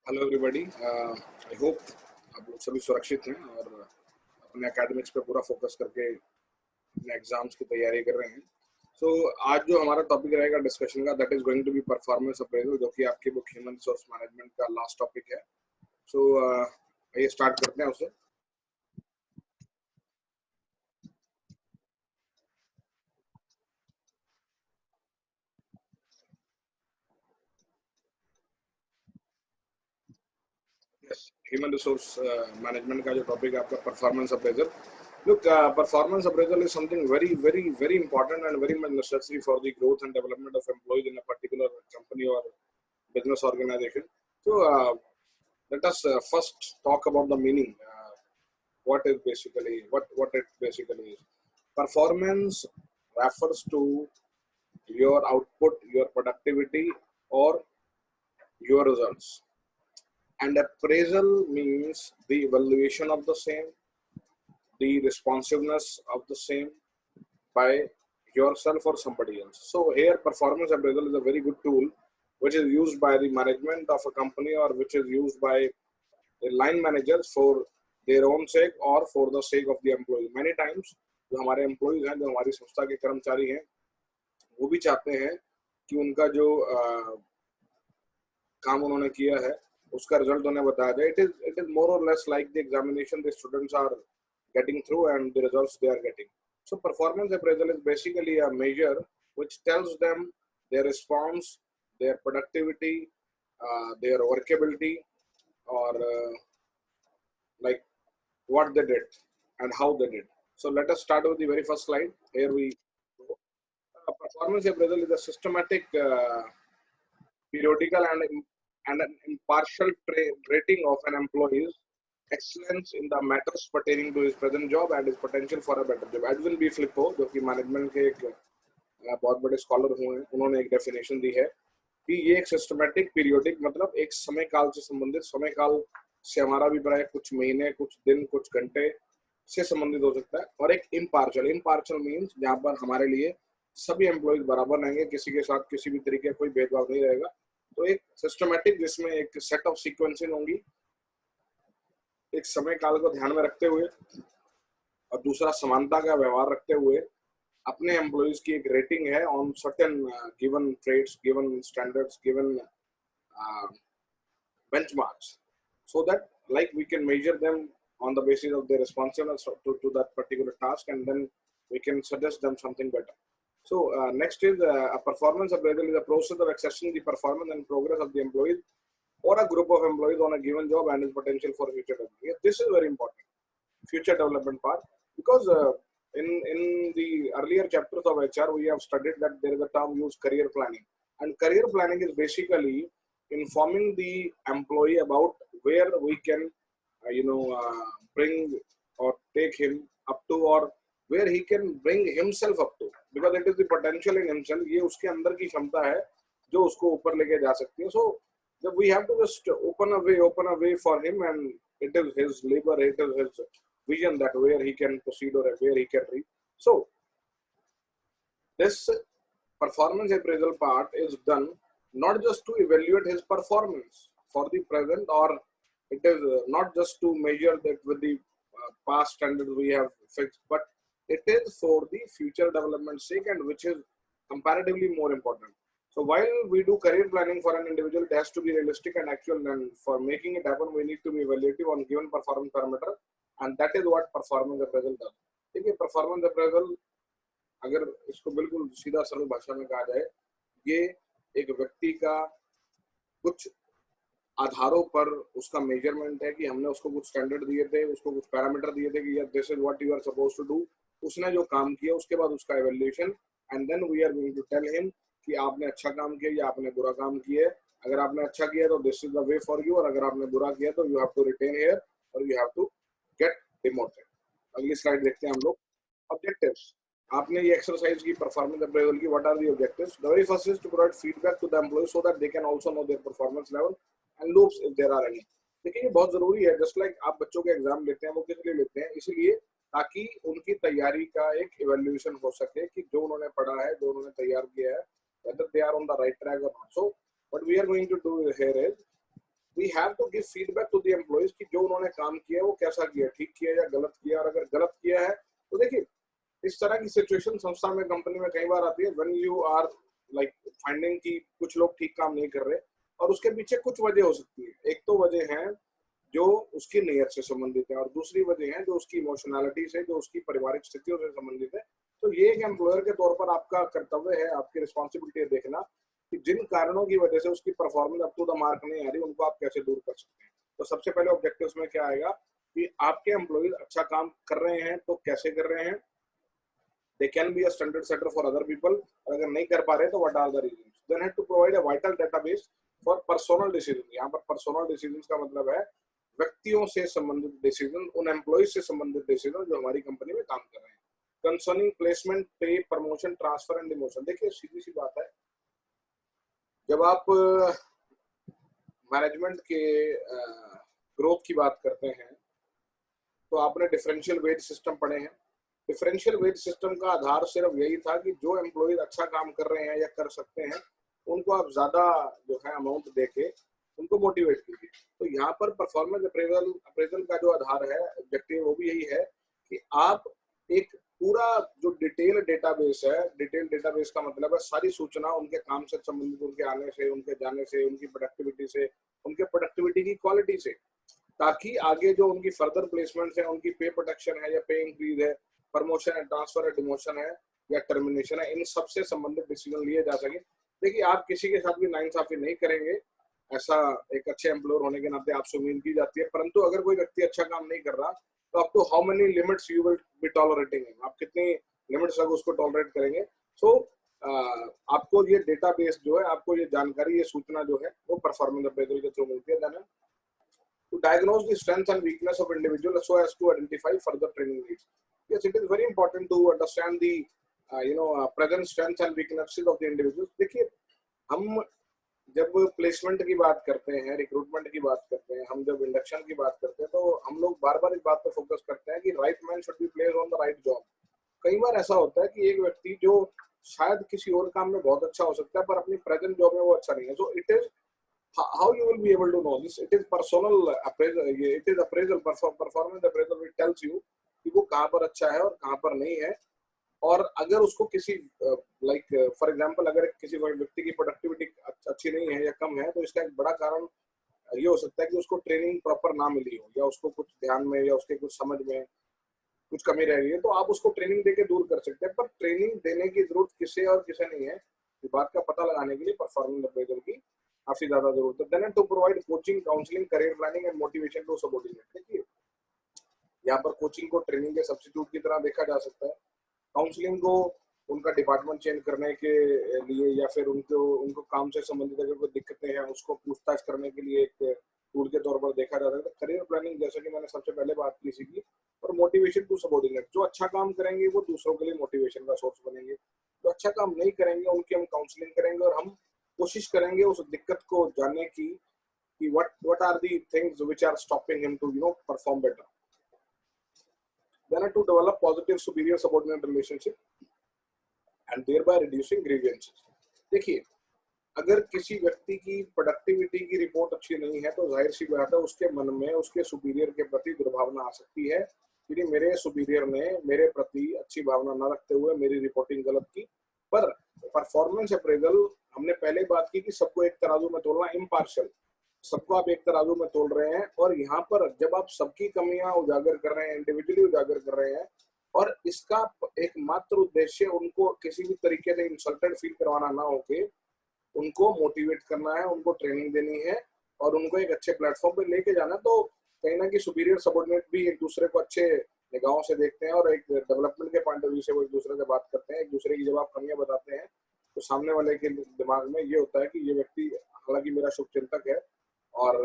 Hello everybody. I hope आप लोग सभी सुरक्षित हैं और अपने एकेडमिक्स पे पूरा फोकस करके अपने एग्जाम्स की तैयारी कर रहे हैं। सो आज जो हमारा टॉपिक रहेगा डिस्कशन का, that is going to be performance appraisal, जो कि आपकी बुक ह्यूमन रिसोर्स मैनेजमेंट का लास्ट टॉपिक है। सो आइए स्टार्ट करते हैं उसे। ह्यूमन रिसोर्स मैनेजमेंट का जो टॉपिक है आपका, performance appraisal. Look, performance appraisal is something very, very, very important and very much necessary for the growth and development of employees in a particular company or business organization. So, let us first talk about the meaning. What it basically is. Performance refers to your output, your productivity, or your results. And appraisal means the evaluation of the same, the responsiveness of the same by yourself or somebody else. So here performance appraisal is a very good tool which is used by the management of a company or which is used by the line managers for their own sake or for the sake of the employee. Many times जो हमारे employees हैं, जो हमारी संस्था के कर्मचारी हैं, वो भी चाहते हैं कि उनका जो काम उन्होंने किया है उसका रिजल्ट उन्हें बताया जाए. It is more or less like the examination the students are getting through and the results they are getting. So performance appraisal is basically a measure which tells them their response, their productivity, their workability, or like what they did and how they did. So let us start with the very first slide. Here we go. Performance appraisal is a systematic, periodical, and an impartial rating of an employee's excellence in the matters pertaining to his present job and his potential for a better job. Edwin B Flippo, जो कि management के एक बहुत बड़े scholar हुए हैं, उन्होंने एक डेफिनेशन दी है कि ये एक सिस्टमैटिक पीरियोडिक, मतलब एक समय काल से संबंधित, समय काल से हमारा भी प्राय कुछ महीने, कुछ दिन, कुछ घंटे से संबंधित हो सकता है, और एक इम्पार्शल. इम्पार्शल मीन्स जहाँ पर हमारे लिए सभी एम्प्लॉयज बराबर रहेंगे, किसी के साथ किसी भी तरीके का कोई भेदभाव नहीं रहेगा. तो एक सिस्टमैटिक जिसमें एक सेट ऑफ सीक्वेंसिंग होंगी, एक समय काल को ध्यान में रखते हुए, और दूसरा समानता का व्यवहार रखते हुए अपने एम्प्लॉयज की एक रेटिंग है on certain given trades, given standards, given benchmarks, so that like we can measure them on the basis of their responsiveness to that particular task, and then we can suggest them something better. So next is a performance appraisal is a process of assessing the performance and progress of the employees or a group of employees on a given job and its potential for future development. Yeah, this is very important, future development part, because in the earlier chapters of HR we have studied that there is a term used, career planning, and career planning is basically informing the employee about where we can bring or take him up to, or where he can bring himself up to, because it is the potential in himself. ये उसके अंदर की क्षमता है जो उसको ऊपर लेके जा सकती है. So we have to just open a way for him, and it is his labor, it is his vision that where he can proceed or where he can reach. So this performance appraisal part is done not just to evaluate his performance for the present, or it is not just to measure that with the past standards we have fixed, but it is for the future development sake, and which is comparatively more important. So while we do career planning for an individual, it has to be realistic and actual, and for making it happen we need to be evaluative on given performance parameter, and that is what performance appraisal does. ठीक है, performance appraisal अगर इसको बिल्कुल सीधा सरल भाषा में कहा जाए, ये एक व्यक्ति का कुछ आधारों पर उसका मेजरमेंट है कि हमने उसको कुछ स्टैंडर्ड दिए थे, उसको कुछ पैरामीटर दिए थे कि this is what you are suppose to do. उसने जो काम किया उसके बाद उसका evaluation, and then we are going to tell him कि आपने अच्छा काम किया या आपने बुरा काम किया. अगर आपने अच्छा किया तो this is the way for you, और अगर आपने बुरा किया तो you have to retain here और you have to get demoted. अगली स्लाइड देखते हैं हम लोग. ऑब्जेक्टिव्स. आपने ये एक्सरसाइज की परफॉर्मेंस अप्रेजल की, what are the objectives? The very first is to provide feedback to the employee so that they can also know their performance level and loops if there are any. देखिए ये बहुत जरूरी है. Just like आप बच्चों के exam लेते हैं, वो किस लिए लेते हैं? इसलिए ताकि उनकी तैयारी का एक इवैल्यूएशन हो सके कि जो उन्होंने पढ़ा है, जो उन्होंने तैयार किया है, whether they are on the right track or not. So what we are going to do here is we have to give feedback to the employees कि जो उन्होंने काम किया है वो कैसा किया, ठीक किया या गलत किया। और अगर गलत किया है तो देखिए इस तरह की सिचुएशन संस्था में, कंपनी में कई बार आती है, when you are like finding कि कुछ लोग ठीक काम नहीं कर रहे और उसके पीछे कुछ वजह हो सकती है। एक तो वजह है जो उसकी नीयत से संबंधित है और दूसरी वजह है जो उसकी इमोशनैलिटी से, जो उसकी पारिवारिक स्थितियों से संबंधित है। तो ये एक एम्प्लॉयर के तौर पर आपका कर्तव्य है, आपकी रिस्पॉन्सिबिलिटी है देखना कि जिन कारणों की वजह से उसकी performance up to the mark नहीं आ रही, उनको आप कैसे दूर कर सकते हैं। तो सबसे पहले ऑब्जेक्टिव्स में क्या आएगा कि आपके एम्प्लॉइज अच्छा काम कर रहे हैं तो कैसे कर रहे हैं, they can be a standard setter for other people, अगर नहीं कर पा रहे तो what are the reasons, then have to provide a vital database for personal decision। यहाँ पर personal decisions का मतलब है व्यक्तियों से संबंधित डिसीजन, उन एम्प्लॉइज से संबंधित डिसीजन जो हमारी कंपनी में काम कर रहे हैं। कंसर्निंग प्लेसमेंट, पे, प्रमोशन, ट्रांसफर एंड डिमोशन। देखिए सीधी सी बात है, जब आप मैनेजमेंट के ग्रोथ की बात करते हैं तो आपने डिफरेंशियल वेज सिस्टम पढ़े हैं। डिफरेंशियल वेज सिस्टम का आधार सिर्फ यही था कि जो एम्प्लॉइज अच्छा काम कर रहे हैं या कर सकते हैं उनको आप ज्यादा जो है अमाउंट देके उनको मोटिवेट कीजिए। तो यहाँ पर परफॉर्मेंस अप्रेजल का जो आधार है, ऑब्जेक्टिव, वो भी यही है कि आप एक पूरा जो डिटेल डेटाबेस है, डिटेल डेटाबेस का मतलब है सारी सूचना उनके काम से संबंधित, उनके आने से, उनके जाने से, उनकी प्रोडक्टिविटी से, उनके प्रोडक्टिविटी की क्वालिटी से, ताकि आगे जो उनकी फर्दर प्लेसमेंट है, उनकी पे प्रोटेक्शन है या पे इंक्रीज है, प्रमोशन है, ट्रांसफर है, डिमोशन है या टर्मिनेशन है, इन सब से संबंधित डिसीजन लिए जा सके। देखिए आप किसी के साथ भी नाइंसाफी नहीं करेंगे, ऐसा एक अच्छे एम्प्लॉयर होने के नाते आपसे उम्मीद की जाती है। परंतु अगर कोई व्यक्ति अच्छा काम नहीं कर रहा तो आपको how many limits you will be tolerating, आप कितनी लिमिट्स तक उसको टॉलरेट करेंगे। सो आपको ये डेटाबेस जो है, आपको ये जानकारी, ये सूचना जो है वो परफॉर्मेंस अप्रेजल के थ्रू मिलती है। Then to diagnose the strengths and weakness of individual so as to identify further training needs. Yes, it is very important to understand the present strengths and weaknesses of the individuals. देखिए हम जब placement की बात करते हैं, recruitment की बात करते हैं, हम जब इंडक्शन की बात करते हैं, तो हम लोग बार बार इस बात पर फोकस करते हैं कि right man should be placed on the right job. कई बार ऐसा होता है कि एक व्यक्ति जो शायद किसी और काम में बहुत अच्छा हो सकता है पर अपनी प्रेजेंट जॉब में वो अच्छा नहीं है। So it is how you will be able to know this, it is personal appraisal, it is appraisal, performance appraisal which tells you कि वो कहाँ पर अच्छा है और कहाँ पर नहीं है। और अगर उसको किसी लाइक फॉर एग्जांपल अगर किसी व्यक्ति की प्रोडक्टिविटी अच्छी नहीं है या कम है तो इसका एक बड़ा कारण ये हो सकता है कि उसको ट्रेनिंग प्रॉपर ना मिली हो या उसको कुछ ध्यान में या उसके कुछ समझ में कुछ कमी रह रही है, तो आप उसको ट्रेनिंग देके दूर कर सकते हैं। पर ट्रेनिंग देने की जरूरत किसे और किसे नहीं है, इस बात का पता लगाने के लिए परफॉर्मेंस अप्रेजल की काफी ज्यादा जरूरत है। Then to provide coaching, counselling, career planning and motivation to subordinate. देखिए यहाँ पर कोचिंग को ट्रेनिंग के सब्स्टिट्यूट की तरह देखा जा सकता है। काउंसलिंग को उनका डिपार्टमेंट चेंज करने के लिए या फिर उनको काम से संबंधित अगर कोई दिक्कतें हैं उसको पूछताछ करने के लिए एक टूल के तौर पर देखा जा सकता है। करियर प्लानिंग जैसे कि मैंने सबसे पहले बात की थी, और मोटिवेशन टू सबऑर्डिनेट, जो अच्छा काम करेंगे वो दूसरों के लिए मोटिवेशन का सोर्स बनेंगे, जो अच्छा काम नहीं करेंगे उनकी हम काउंसलिंग करेंगे और हम कोशिश करेंगे उस दिक्कत को जानने की कि what are the things which are stopping him to perform better. Then to develop positive superior subordinate relationship and thereby reducing grievances. देखिए अगर किसी व्यक्ति की प्रोडक्टिविटी की रिपोर्ट अच्छी नहीं है तो जाहिर सी बात है उसके मन में उसके सुपीरियर के प्रति दुर्भावना आ सकती है कि मेरे सुपीरियर ने मेरे प्रति अच्छी भावना न रखते हुए मेरी रिपोर्टिंग गलत की। पर परफॉर्मेंस अप्रेजल हमने पहले बात की कि सबको एक तराजू में तोलना, इम्पार्शियल, सबको आप एक तराजू में तोल रहे हैं। और यहाँ पर जब आप सबकी कमियां उजागर कर रहे हैं, इंडिविजुअली उजागर कर रहे हैं, और इसका एकमात्र उद्देश्य उनको किसी भी तरीके से इंसल्टेड फील करवाना ना होके उनको मोटिवेट करना है, उनको ट्रेनिंग देनी है और उनको एक अच्छे प्लेटफॉर्म पे लेके जाना, तो कहीं ना कहीं सुपीरियर सबऑर्डिनेट भी एक दूसरे को अच्छे निगाहों से देखते हैं और एक डेवलपमेंट के पॉइंट ऑफ व्यू से वो एक दूसरे से बात करते हैं। एक दूसरे की जब आप कमियां बताते हैं तो सामने वाले के दिमाग में ये होता है कि ये व्यक्ति हालांकि मेरा शुभचिंतक है और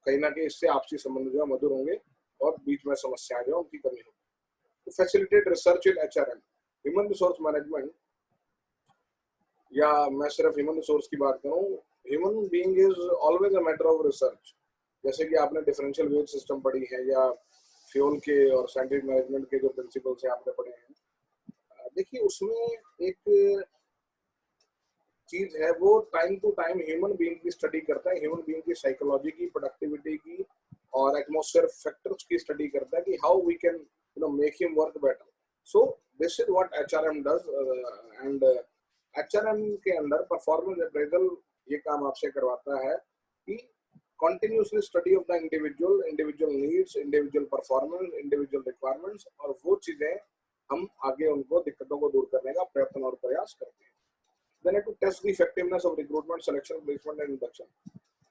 कहीं ना कहीं इससे आपसी संबंध जो है मधुर होंगे और बीच में समस्याएं जो उनकी कमी होगी। तो फैसिलिटेट रिसर्च इन HRM, ह्यूमन रिसोर्स मैनेजमेंट, या मैं सिर्फ ह्यूमन रिसोर्स की बात करूं, human being is always a matter of research. जैसे कि आपने डिफरेंशियल वेज सिस्टम पढ़ी है या फ्यूल के और साइंटिफिक मैनेजमेंट के जो प्रिंसिपल्स हैं आपने पढ़े हैं, देखिए उसमें एक चीज है वो time to time human being की स्टडी करता है, ह्यूमन बीइंग की साइकोलॉजी की, प्रोडक्टिविटी की और एटमॉस्फेयर फैक्टर्स की स्टडी करता है कि how we can make him work better. So this is what HRM does. And HRM के अंदर परफॉर्मेंस अप्रेजल ये काम आपसे करवाता है कि continuously study of the individual needs, individual performance, individual requirements, और वो चीजें हम आगे उनको दिक्कतों को दूर करने का प्रयत्न और प्रयास करते हैं. Then to test the effectiveness of recruitment, selection, placement and induction.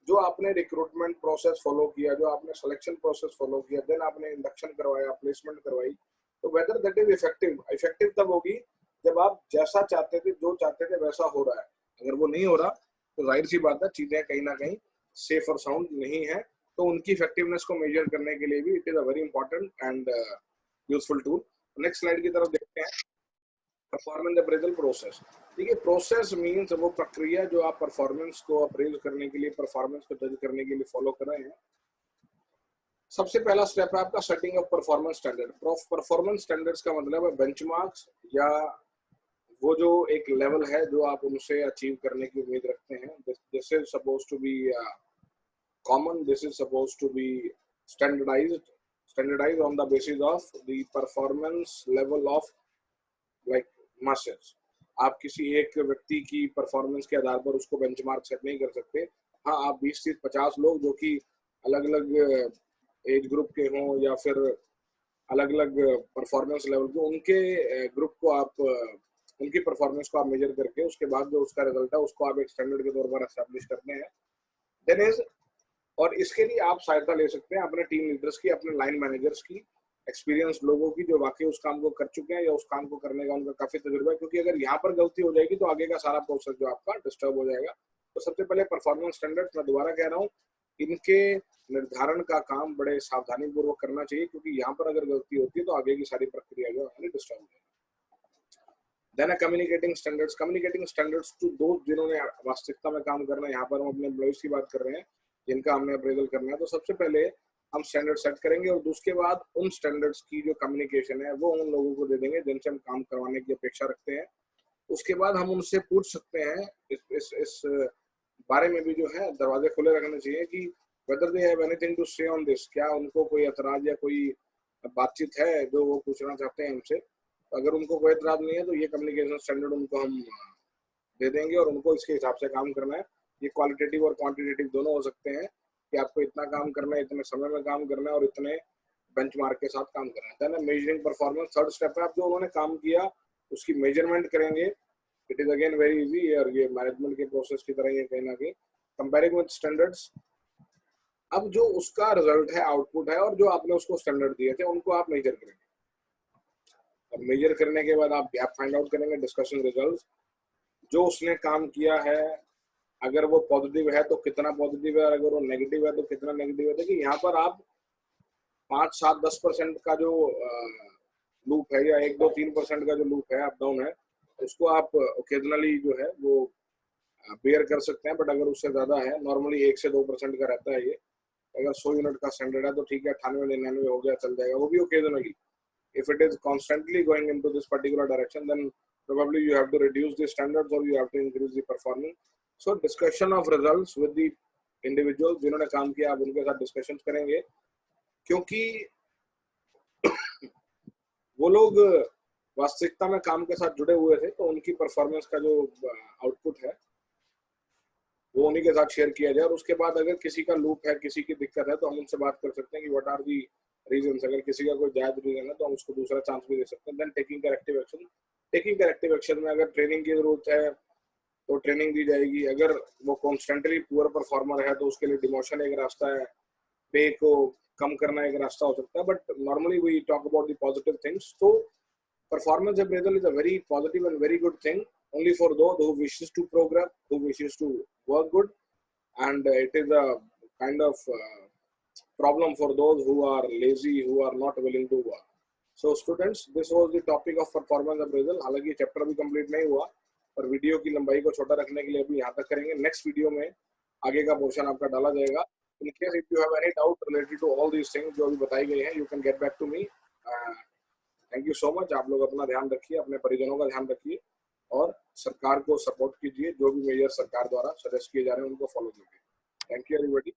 जो आपने रिक्रूटमेंट प्रोसेस फॉलो किया, जो आपने सिलेक्शन प्रोसेस फॉलो किया, देन आपने इंडक्शन करवाया, प्लेसमेंट करवाई, तो whether that is effective. Effective तब होगी जब आप जैसा चाहते थे, जो चाहते थे वैसा हो रहा है. अगर वो नहीं हो रहा तो जाहिर सी बात है चीजें कहीं ना कहीं सेफ और साउंड नहीं है. तो उनकी इफेक्टिवनेस को मेजर करने के लिए भी it is a very important and useful tool. Next slide की तरफ देखते हैं. Performance appraisal process. देखिए प्रोसेस मीन्स वो प्रक्रिया जो आप परफॉर्मेंस को अप्रेज करने के लिए, परफॉर्मेंस को जज करने के लिए फॉलो कर रहे हैं. सबसे पहला स्टेप है आपका setting of performance standard. Performance standards का मतलब है बेंचमार्क्स या वो जो एक लेवल है जो आप उनसे अचीव करने की उम्मीद रखते हैं. This is suppose to be common, this is suppose to be standardized on the basis of the performance level of like masses. आप किसी एक व्यक्ति की परफॉर्मेंस के आधार पर उसको बेंचमार्क सेट नहीं कर सकते. हाँ, आप 20, 30, 50 लोग जो कि अलग अलग एज ग्रुप के हों या फिर अलग अलग परफॉर्मेंस लेवल के, उनके ग्रुप को आप उनकी परफॉर्मेंस को आप मेजर करके उसके बाद जो उसका रिजल्ट है उसको आप एक स्टैंडर्ड के तौर पर एस्टैब्लिश करते हैं. देन इज और इसके लिए आप सहायता ले सकते हैं अपने टीम लीडर्स की, अपने लाइन मैनेजर्स की, एक्सपीरियंस लोगों की जो वाकई उस काम को कर चुके हैं या उस काम को करने का उनका काफी तजुर्बा है. क्योंकि अगर यहाँ पर गलती हो जाएगी तो आगे का सारा प्रोसेस जो आपका डिस्टर्ब हो जाएगा. तो सबसे पहले परफॉर्मेंस स्टैंडर्ड्स, मैं दोबारा कह रहा हूँ, इनके निर्धारण का काम बड़े सावधानी पूर्वक करना चाहिए क्योंकि यहाँ पर अगर गलती होती है तो आगे की सारी प्रक्रिया जो है डिस्टर्ब हो जाएगी. Then communicating standards. Communicating standards to दोस्त जिन्होंने वास्तविकता में काम करना है. यहाँ पर हम अपने एम्प्लॉइज की बात कर रहे हैं जिनका हमने अप्रेजल करना है. तो सबसे पहले हम स्टैंडर्ड सेट करेंगे और उसके बाद उन स्टैंडर्ड्स की जो कम्युनिकेशन है वो उन लोगों को दे देंगे जिनसे हम काम करवाने की अपेक्षा रखते हैं. उसके बाद हम उनसे पूछ सकते हैं इस बारे में भी जो है दरवाजे खुले रखने चाहिए कि whether they have anything to say on this. क्या उनको कोई एतराज या कोई बातचीत है जो वो पूछना चाहते हैं हमसे. अगर उनको कोई एतराज नहीं है तो ये कम्युनिकेशन स्टैंडर्ड उनको हम दे देंगे और उनको इसके हिसाब से काम करना है. ये क्वालिटेटिव और क्वांटिटेटिव दोनों हो सकते हैं कि आपको इतना काम करना है, इतने समय में काम करना है और इतने बेंचमार्क के साथ काम करना है. Then measuring performance. Third step है आप जो उन्होंने काम किया उसकी मेजरमेंट करेंगे. It is again very easy और ये मैनेजमेंट के प्रोसेस की तरह ही है कहीं ना कहीं. Comparing with standards. अब जो उसका रिजल्ट है, आउटपुट है और जो आपने उसको स्टैंडर्ड दिए थे उनको आप मेजर करेंगे. अब मेजर करने के बाद आप गैप फाइंड आउट करेंगे. Discussion result. जो उसने काम किया है अगर वो पॉजिटिव है तो कितना पॉजिटिव है, और अगर वो नेगेटिव है तो कितना नेगेटिव है. देखिए यहाँ पर आप 5, 7, 10% का जो लूप है या 1, 2, 3% का जो लूप है, अप डाउन है, उसको आप ओकेजनली जो है वो बेयर कर सकते हैं. बट अगर उससे ज्यादा है, नॉर्मली 1 से 2% का रहता है ये. अगर 100 यूनिट का स्टैंडर्ड है तो ठीक है, 98, 99 हो गया, चल जाएगा, वो भी occasionally. If it is constantly going into this particular direction, then probably you have to reduce the standards or you have to increase the performance. So discussion of results with the individuals जिन्होंने काम किया, आप उनके साथ discussion करेंगे क्योंकि वो लोग वास्तविकता में काम के साथ जुड़े हुए थे तो उनकी परफॉर्मेंस का जो आउटपुट है वो उन्हीं के साथ शेयर किया जाए. और उसके बाद अगर किसी का लूप है, किसी की दिक्कत है तो हम उनसे बात कर सकते हैं कि व्हाट आर दी रीजन. अगर किसी का कोई जायज रीजन है तो हम उसको दूसरा चांस भी दे सकते हैं. Then taking corrective action. Taking corrective action में अगर ट्रेनिंग की जरूरत है तो ट्रेनिंग दी जाएगी. अगर वो कॉन्स्टेंटली पुअर परफॉर्मर है तो उसके लिए डिमोशन एक रास्ता है, पे को कम करना एक रास्ता हो सकता है. But normally we talk about the positive things. तो performance appraisal is a very positive and very good thing only for those who wishes to progress, who wishes to work good, and it is a kind of problem for those who are lazy, who are not willing to work. So students, this was the topic of performance appraisal. हालांकि chapter अभी complete नहीं हुआ पर video की लंबाई को छोटा रखने के लिए अभी यहाँ तक करेंगे. नेक्स्ट वीडियो में आगे का पोर्शन आपका डाला जाएगा. In case if you have any doubt related to all these things जो अभी बताई गई हैं, you can get back to me. Thank you so much. आप लोग अपना ध्यान रखिए, अपने परिजनों का ध्यान रखिए. और सरकार को सपोर्ट कीजिए, जो भी मेजर सरकार द्वारा सजेस्ट किए जा रहे हैं उनको फॉलो कीजिए। Thank you everybody.